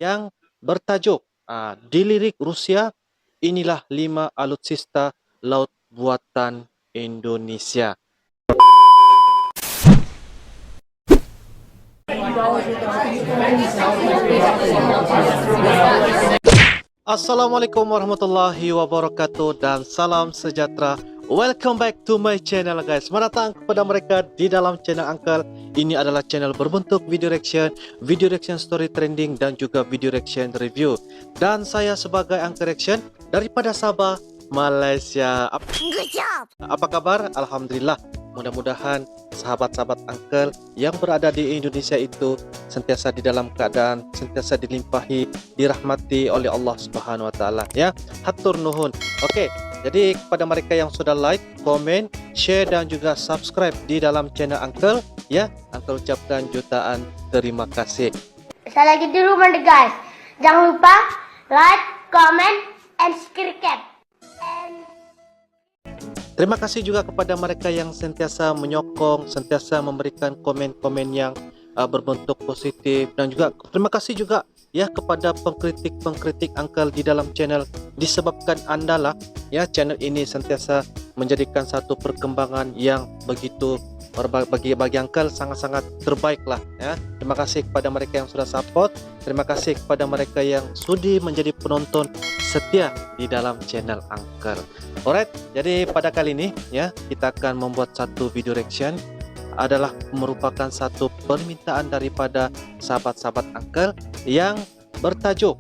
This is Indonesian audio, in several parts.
yang bertajuk Dilirik Rusia, inilah 5 alutsista laut buatan Indonesia. Assalamualaikum warahmatullahi wabarakatuh dan salam sejahtera. Welcome back to my channel guys. Selamat datang kepada mereka di dalam channel Uncle. Ini adalah channel berbentuk video reaction story trending dan juga video reaction review. Dan saya sebagai Uncle Reaction daripada Sabah, Malaysia. Apa kabar? Alhamdulillah. Mudah-mudahan sahabat-sahabat Uncle yang berada di Indonesia itu sentiasa di dalam keadaan sentiasa dilimpahi, dirahmati oleh Allah Subhanahu wa taala ya. Hatur nuhun. Oke, jadi kepada mereka yang sudah like, komen, share dan juga subscribe di dalam channel Uncle ya, Uncle ucapkan jutaan terima kasih. Saya lagi di rumah nih guys. Jangan lupa like, comment, and subscribe. Terima kasih juga kepada mereka yang sentiasa menyokong, sentiasa memberikan komen-komen yang berbentuk positif, dan juga terima kasih juga ya kepada pengkritik Uncle di dalam channel. Disebabkan Anda lah ya, channel ini sentiasa menjadikan satu perkembangan yang begitu bagi Uncle sangat-sangat terbaik lah ya. Terima kasih kepada mereka yang sudah support, terima kasih kepada mereka yang sudi menjadi penonton setia di dalam channel Uncle. Alright, jadi pada kali ini ya kita akan membuat satu video reaction, adalah merupakan satu permintaan daripada sahabat-sahabat Uncle yang bertajuk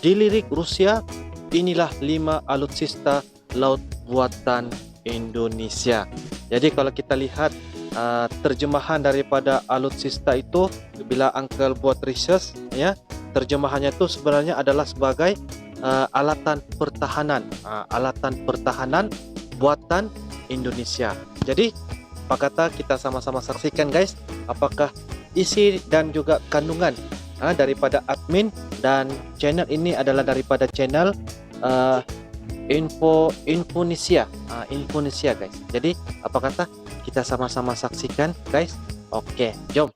Dilirik Rusia, inilah 5 alutsista laut buatan Indonesia. Jadi kalau kita lihat terjemahan daripada alutsista itu, bila Uncle buat research ya, terjemahannya itu sebenarnya adalah sebagai alatan pertahanan buatan Indonesia. Jadi apa kata kita sama-sama saksikan guys, apakah isi dan juga kandungan daripada admin dan channel ini adalah daripada channel Infonesia guys. Jadi apa kata kita sama-sama saksikan guys. Oke, jom.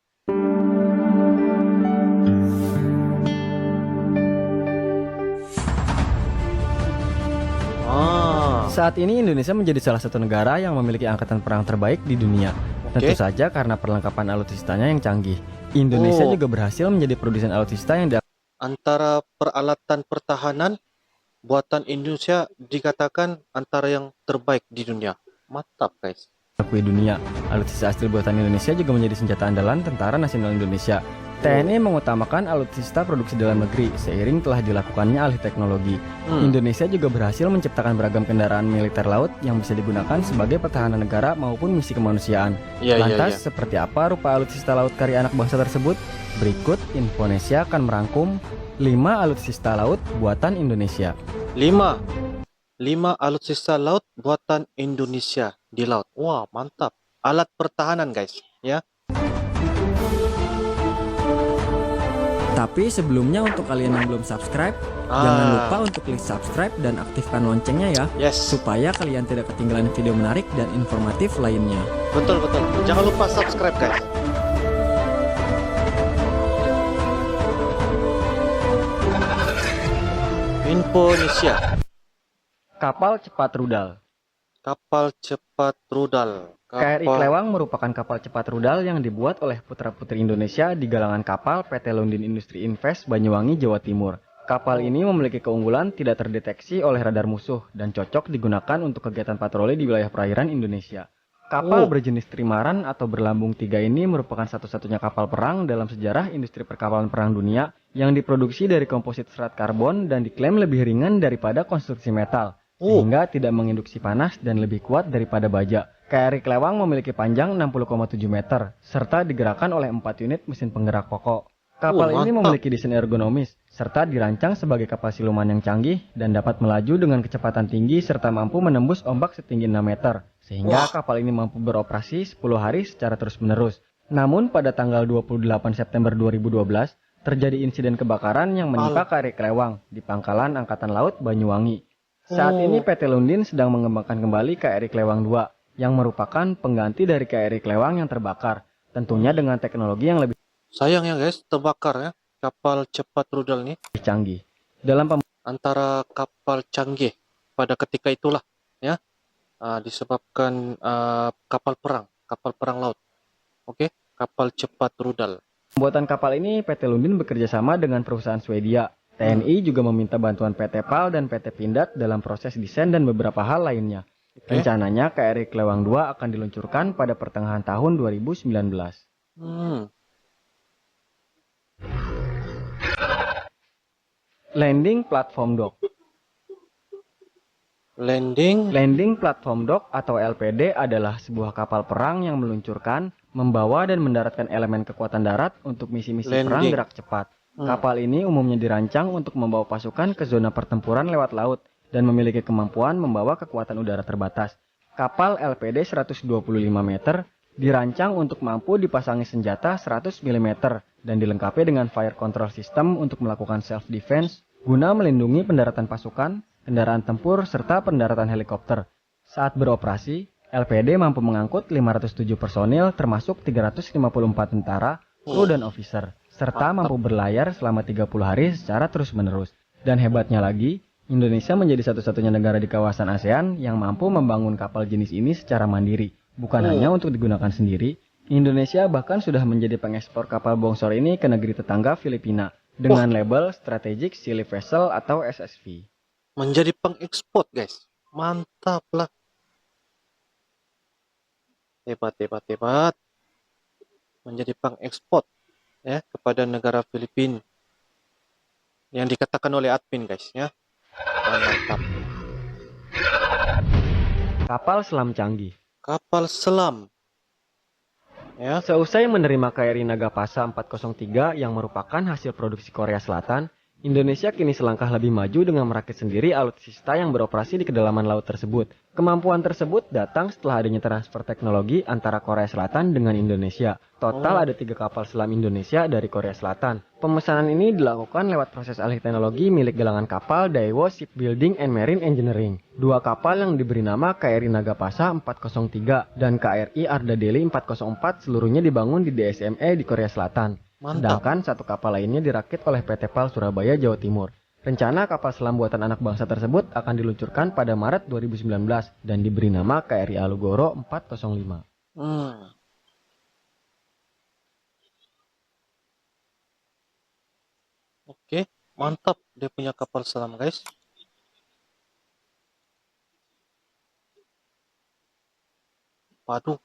Saat ini Indonesia menjadi salah satu negara yang memiliki angkatan perang terbaik di dunia. Tentu saja karena perlengkapan alutsistanya yang canggih. Indonesia juga berhasil menjadi produsen alutsista yang antara peralatan pertahanan buatan Indonesia dikatakan antara yang terbaik di dunia. Mantap guys. Diakui dunia. Alutsista asli buatan Indonesia juga menjadi senjata andalan Tentara Nasional Indonesia. TNI mengutamakan alutsista produksi dalam negeri seiring telah dilakukannya alih teknologi. Indonesia juga berhasil menciptakan beragam kendaraan militer laut yang bisa digunakan sebagai pertahanan negara maupun misi kemanusiaan. Lantas, seperti apa rupa alutsista laut karya anak bangsa tersebut? Berikut Infonesia akan merangkum 5 alutsista laut buatan Indonesia. 5 alutsista laut buatan Indonesia di laut. Wah, mantap. Alat pertahanan guys ya. Tapi sebelumnya untuk kalian yang belum subscribe, jangan lupa untuk klik subscribe dan aktifkan loncengnya ya, supaya kalian tidak ketinggalan video menarik dan informatif lainnya. Betul. Jangan lupa subscribe guys. Infonesia. Kapal cepat rudal. KRI Klewang merupakan kapal cepat rudal yang dibuat oleh putra-putri Indonesia di galangan kapal PT Lundin Industri Invest Banyuwangi, Jawa Timur. Kapal ini memiliki keunggulan tidak terdeteksi oleh radar musuh dan cocok digunakan untuk kegiatan patroli di wilayah perairan Indonesia. Kapal berjenis trimaran atau berlambung 3 ini merupakan satu-satunya kapal perang dalam sejarah industri perkapalan perang dunia yang diproduksi dari komposit serat karbon dan diklaim lebih ringan daripada konstruksi metal, sehingga tidak menginduksi panas dan lebih kuat daripada baja. KRI Klewang memiliki panjang 60,7 meter, serta digerakkan oleh 4 unit mesin penggerak pokok. Kapal ini memiliki desain ergonomis, serta dirancang sebagai kapal siluman yang canggih dan dapat melaju dengan kecepatan tinggi serta mampu menembus ombak setinggi 6 meter, sehingga kapal ini mampu beroperasi 10 hari secara terus-menerus. Namun pada tanggal 28 September 2012, terjadi insiden kebakaran yang menimpa KRI Klewang di Pangkalan Angkatan Laut Banyuwangi. Saat ini PT Lundin sedang mengembangkan kembali KRI Klewang 2, yang merupakan pengganti dari KRI Klewang yang terbakar, tentunya dengan teknologi yang lebih. Sayang ya guys, terbakar ya. kapal cepat rudal nih canggih. Dalam antara kapal canggih pada ketika itulah, ya, disebabkan kapal perang laut. Oke, kapal cepat rudal. pembuatan kapal ini, PT Lundin bekerja sama dengan perusahaan Swedia. TNI juga meminta bantuan PT PAL dan PT Pindad dalam proses desain dan beberapa hal lainnya. Oke. Rencananya KRI Klewang 2 akan diluncurkan pada pertengahan tahun 2019. Landing Platform Dock. Landing Platform Dock atau LPD adalah sebuah kapal perang yang meluncurkan, membawa dan mendaratkan elemen kekuatan darat untuk misi-misi perang gerak cepat. Kapal ini umumnya dirancang untuk membawa pasukan ke zona pertempuran lewat laut dan memiliki kemampuan membawa kekuatan udara terbatas. Kapal LPD 125 meter dirancang untuk mampu dipasangi senjata 100 mm dan dilengkapi dengan fire control system untuk melakukan self-defense guna melindungi pendaratan pasukan, kendaraan tempur, serta pendaratan helikopter. Saat beroperasi, LPD mampu mengangkut 507 personil termasuk 354 tentara, kru dan officer, serta mampu berlayar selama 30 hari secara terus-menerus. Dan hebatnya lagi, Indonesia menjadi satu-satunya negara di kawasan ASEAN yang mampu membangun kapal jenis ini secara mandiri. Bukan hanya untuk digunakan sendiri, Indonesia bahkan sudah menjadi pengekspor kapal bongsor ini ke negeri tetangga Filipina dengan label Strategic Sea Vessel atau SSV. Menjadi pengekspor, guys. Mantap lah. Hebat. Menjadi pengekspor ya kepada negara Filipina. Yang dikatakan oleh admin, guys, ya. Mantap. Kapal selam canggih. Kapal selam. Ya. Seusai menerima KRI Nagapasa 403 yang merupakan hasil produksi Korea Selatan, Indonesia kini selangkah lebih maju dengan merakit sendiri alutsista yang beroperasi di kedalaman laut tersebut. Kemampuan tersebut datang setelah adanya transfer teknologi antara Korea Selatan dengan Indonesia. Total ada 3 kapal selam Indonesia dari Korea Selatan. Pemesanan ini dilakukan lewat proses alih teknologi milik galangan kapal Daewoo Shipbuilding and Marine Engineering. 2 kapal yang diberi nama KRI Nagapasa 403 dan KRI Arda Deli 404 seluruhnya dibangun di DSME di Korea Selatan. Mantap. Sedangkan 1 kapal lainnya dirakit oleh PT PAL Surabaya, Jawa Timur. Rencana kapal selam buatan anak bangsa tersebut akan diluncurkan pada Maret 2019 dan diberi nama KRI Alugoro 405. Oke, mantap dia punya kapal selam, guys. Waduh.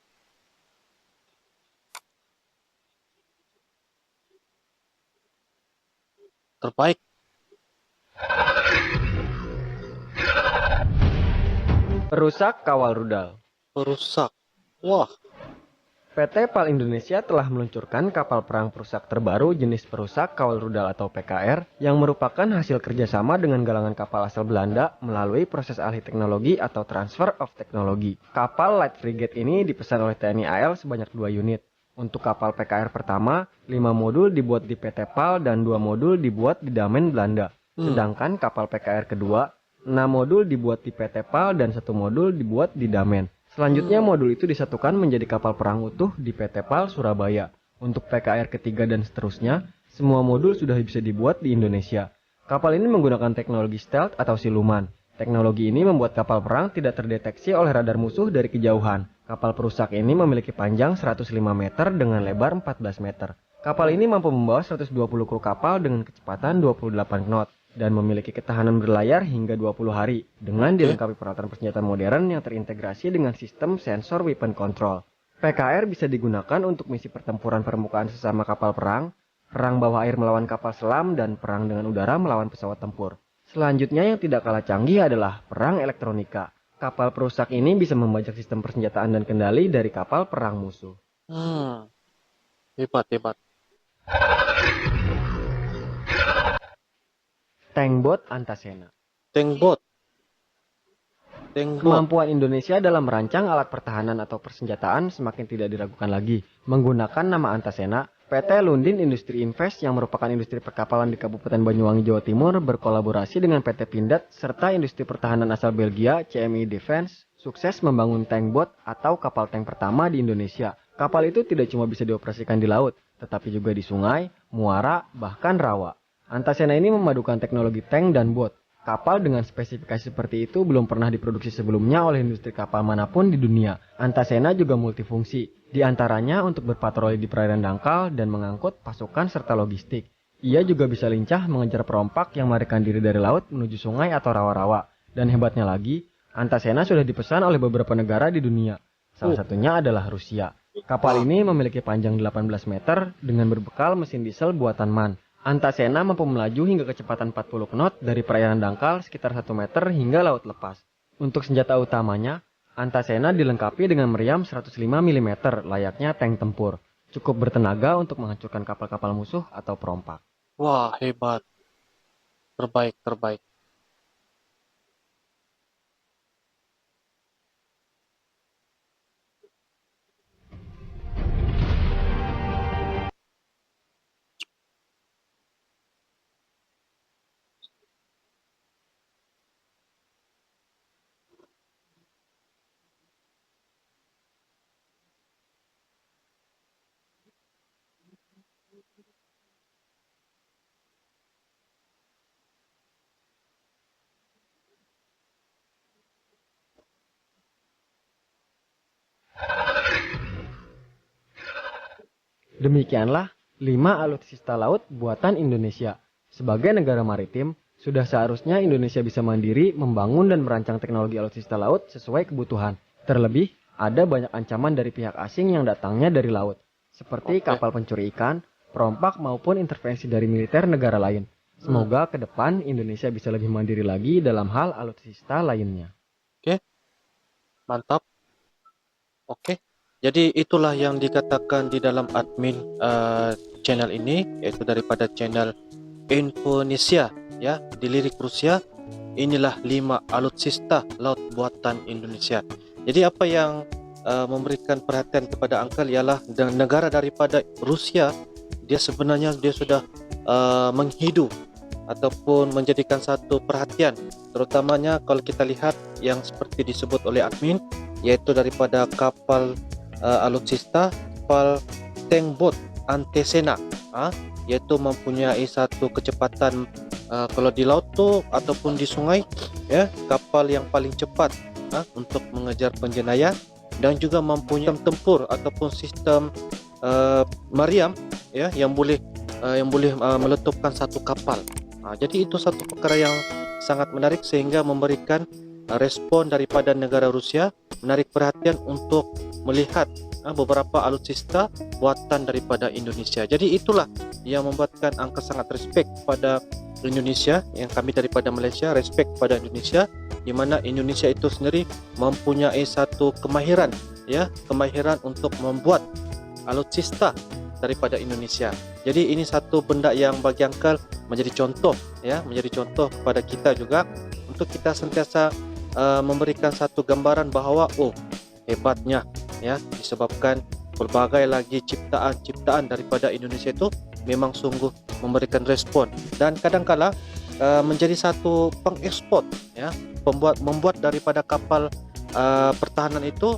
Terbaik. Perusak kawal rudal. Perusak. Wah. PT PAL Indonesia telah meluncurkan kapal perang perusak terbaru jenis perusak kawal rudal atau PKR yang merupakan hasil kerjasama dengan galangan kapal asal Belanda melalui proses alih teknologi atau transfer of technology. Kapal Light Frigate ini dipesan oleh TNI AL sebanyak 2 unit. Untuk kapal PKR pertama, 5 modul dibuat di PT PAL dan 2 modul dibuat di Damen, Belanda. Sedangkan kapal PKR kedua, 6 modul dibuat di PT PAL dan 1 modul dibuat di Damen. Selanjutnya modul itu disatukan menjadi kapal perang utuh di PT PAL Surabaya. Untuk PKR ketiga dan seterusnya, semua modul sudah bisa dibuat di Indonesia. Kapal ini menggunakan teknologi stealth atau siluman. Teknologi ini membuat kapal perang tidak terdeteksi oleh radar musuh dari kejauhan. Kapal perusak ini memiliki panjang 105 meter dengan lebar 14 meter. Kapal ini mampu membawa 120 kru kapal dengan kecepatan 28 knot. Dan memiliki ketahanan berlayar hingga 20 hari dengan dilengkapi peralatan persenjataan modern yang terintegrasi dengan sistem sensor weapon control. PKR bisa digunakan untuk misi pertempuran permukaan sesama kapal perang, perang bawah air melawan kapal selam, dan perang dengan udara melawan pesawat tempur. Selanjutnya yang tidak kalah canggih adalah perang elektronika. Kapal perusak ini bisa membajak sistem persenjataan dan kendali dari kapal perang musuh. Hebat. Tankbot Antasena. Tankbot. Kemampuan Indonesia dalam merancang alat pertahanan atau persenjataan semakin tidak diragukan lagi. Menggunakan nama Antasena, PT Lundin Industri Invest yang merupakan industri perkapalan di Kabupaten Banyuwangi, Jawa Timur berkolaborasi dengan PT Pindad serta industri pertahanan asal Belgia, CMI Defense, sukses membangun tankbot atau kapal tank pertama di Indonesia. Kapal itu tidak cuma bisa dioperasikan di laut, tetapi juga di sungai, muara, bahkan rawa. Antasena ini memadukan teknologi tank dan bot. Kapal dengan spesifikasi seperti itu belum pernah diproduksi sebelumnya oleh industri kapal manapun di dunia. Antasena juga multifungsi, di antaranya untuk berpatroli di perairan dangkal dan mengangkut pasukan serta logistik. Ia juga bisa lincah mengejar perompak yang melarikan diri dari laut menuju sungai atau rawa-rawa. Dan hebatnya lagi, Antasena sudah dipesan oleh beberapa negara di dunia. Salah satunya adalah Rusia. Kapal ini memiliki panjang 18 meter dengan berbekal mesin diesel buatan MAN. Antasena mampu melaju hingga kecepatan 40 knot dari perairan dangkal sekitar 1 meter hingga laut lepas. Untuk senjata utamanya, Antasena dilengkapi dengan meriam 105 mm layaknya tank tempur. Cukup bertenaga untuk menghancurkan kapal-kapal musuh atau perompak. Wah, hebat. Terbaik, terbaik. Demikianlah 5 alutsista laut buatan Indonesia. Sebagai negara maritim, sudah seharusnya Indonesia bisa mandiri membangun dan merancang teknologi alutsista laut sesuai kebutuhan. Terlebih, ada banyak ancaman dari pihak asing yang datangnya dari laut, seperti kapal pencuri ikan, perompak maupun intervensi dari militer negara lain. Semoga ke depan Indonesia bisa lebih mandiri lagi dalam hal alutsista lainnya. Oke, mantap. Oke, jadi itulah yang dikatakan di dalam admin channel ini, yaitu daripada channel Infonesia, ya, dilirik Rusia. Inilah 5 alutsista laut buatan Indonesia. Jadi apa yang memberikan perhatian kepada Uncle ialah negara daripada Rusia, dia sebenarnya sudah menghidu ataupun menjadikan satu perhatian, terutamanya kalau kita lihat yang seperti disebut oleh admin, yaitu daripada kapal alutsista, kapal tank boat Antasena, yaitu mempunyai satu kecepatan kalau di laut tuh ataupun di sungai, ya, kapal yang paling cepat untuk mengejar penjenayah, dan juga mempunyai sistem tempur ataupun sistem meriam, ya, yang boleh meletupkan satu kapal. Jadi itu satu perkara yang sangat menarik sehingga memberikan respon daripada negara Rusia, menarik perhatian untuk melihat beberapa alutsista buatan daripada Indonesia. Jadi itulah yang membuatkan Angka sangat respect pada Indonesia, yang kami daripada Malaysia respect pada Indonesia, di mana Indonesia itu sendiri mempunyai satu kemahiran, ya, kemahiran untuk membuat alutsista daripada Indonesia. Jadi ini satu benda yang bagi Angkel menjadi contoh, ya, menjadi contoh kepada kita juga untuk kita sentiasa memberikan satu gambaran bahawa hebatnya, ya, disebabkan berbagai lagi ciptaan daripada Indonesia itu memang sungguh memberikan respon, dan kadang-kala menjadi satu pengekspor, ya, membuat daripada kapal pertahanan itu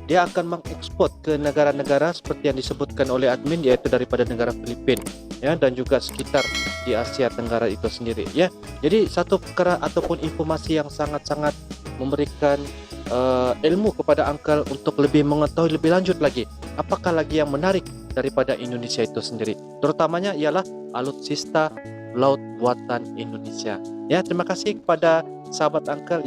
dia akan mengekspor ke negara-negara seperti yang disebutkan oleh admin, yaitu daripada negara Filipina, ya, dan juga sekitar di Asia Tenggara itu sendiri, ya. Jadi satu perkara ataupun informasi yang sangat-sangat memberikan ilmu kepada Uncle untuk lebih mengetahui lebih lanjut lagi apakah lagi yang menarik daripada Indonesia itu sendiri, terutamanya ialah alutsista laut buatan Indonesia. Ya, terima kasih kepada sahabat Uncle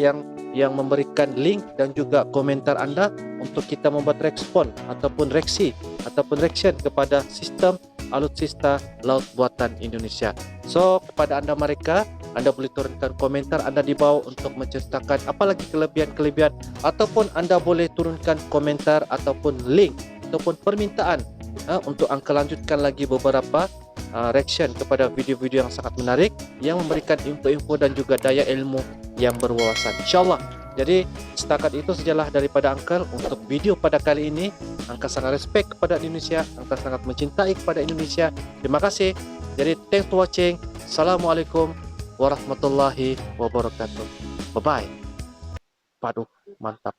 yang memberikan link dan juga komentar Anda untuk kita membuat respon ataupun reaksi ataupun reaction kepada sistem alutsista laut buatan Indonesia. So, kepada Anda mereka, Anda boleh turunkan komentar Anda di bawah untuk menceritakan apalagi kelebihan-kelebihan, ataupun Anda boleh turunkan komentar ataupun link ataupun permintaan untuk Uncle lanjutkan lagi beberapa reaction kepada video-video yang sangat menarik yang memberikan info-info dan juga daya ilmu yang berwawasan, insyaallah. Jadi setakat itu sajalah daripada Uncle untuk video pada kali ini. Uncle sangat respect kepada Indonesia, Uncle sangat mencintai kepada Indonesia. Terima kasih. Jadi thanks for watching. Assalamualaikum warahmatullahi wabarakatuh. Bye bye. Waduh, mantap.